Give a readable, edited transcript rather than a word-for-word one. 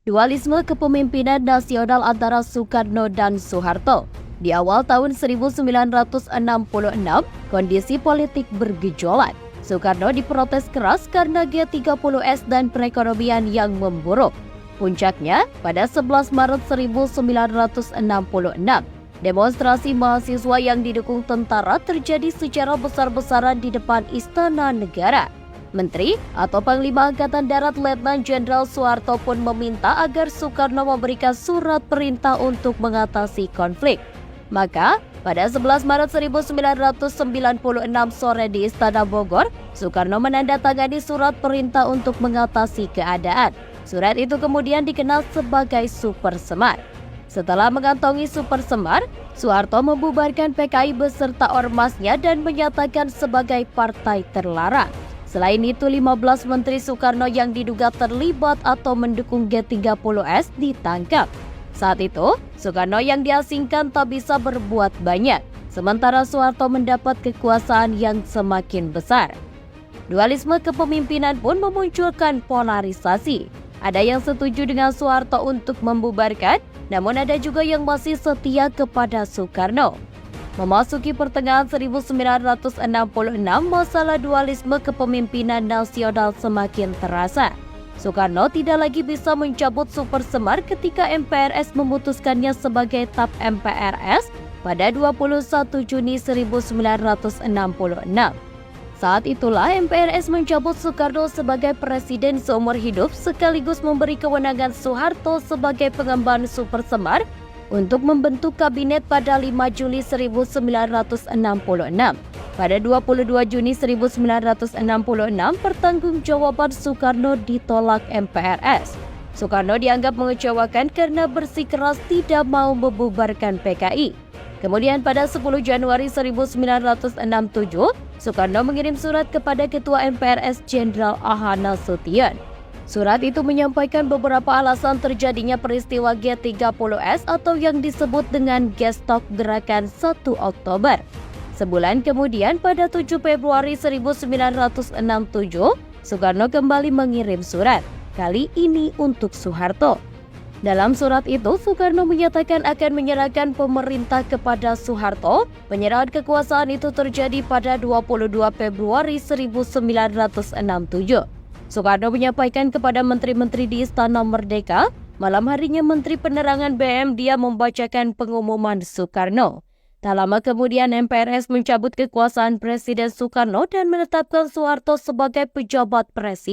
Dualisme kepemimpinan nasional antara Soekarno dan Soeharto. Di awal tahun 1966, kondisi politik bergejolak. Soekarno diprotes keras karena G30S dan perekonomian yang memburuk. Puncaknya pada 11 Maret 1966, demonstrasi mahasiswa yang didukung tentara terjadi secara besar-besaran di depan Istana Negara. Menteri atau Panglima Angkatan Darat Letnan Jenderal Soeharto pun meminta agar Soekarno memberikan surat perintah untuk mengatasi konflik. Maka, pada 11 Maret 1996 sore di Istana Bogor, Soekarno menandatangani surat perintah untuk mengatasi keadaan. Surat itu kemudian dikenal sebagai Super Semar. Setelah mengantongi Super Semar, Soeharto membubarkan PKI beserta ormasnya dan menyatakan sebagai partai terlarang. Selain itu, 15 Menteri Soekarno yang diduga terlibat atau mendukung G30S ditangkap. Saat itu, Soekarno yang diasingkan tak bisa berbuat banyak, sementara Soeharto mendapat kekuasaan yang semakin besar. Dualisme kepemimpinan pun memunculkan polarisasi. Ada yang setuju dengan Soeharto untuk membubarkan, namun ada juga yang masih setia kepada Soekarno. Memasuki pertengahan 1966, masalah dualisme kepemimpinan nasional semakin terasa. Soekarno tidak lagi bisa mencabut Super Semar ketika MPRS memutuskannya sebagai TAP MPRS pada 21 Juni 1966. Saat itulah MPRS mencabut Soekarno sebagai presiden seumur hidup sekaligus memberi kewenangan Soeharto sebagai pengemban Super Semar untuk membentuk kabinet pada 5 Juli 1966. Pada 22 Juni 1966, pertanggungjawaban Soekarno ditolak MPRS. Soekarno dianggap mengecewakan karena bersikeras tidak mau membubarkan PKI. Kemudian pada 10 Januari 1967, Soekarno mengirim surat kepada Ketua MPRS Jenderal A.H. Nasution. Surat itu menyampaikan beberapa alasan terjadinya peristiwa G30S atau yang disebut dengan Gestok Gerakan 1 Oktober. Sebulan kemudian pada 7 Februari 1967, Soekarno kembali mengirim surat, kali ini untuk Soeharto. Dalam surat itu, Soekarno menyatakan akan menyerahkan pemerintah kepada Soeharto. Penyerahan kekuasaan itu terjadi pada 22 Februari 1967. Soekarno menyampaikan kepada menteri-menteri di Istana Merdeka, malam harinya Menteri Penerangan BM dia membacakan pengumuman Soekarno. Tak lama kemudian MPRS mencabut kekuasaan Presiden Soekarno dan menetapkan Soeharto sebagai pejabat presiden.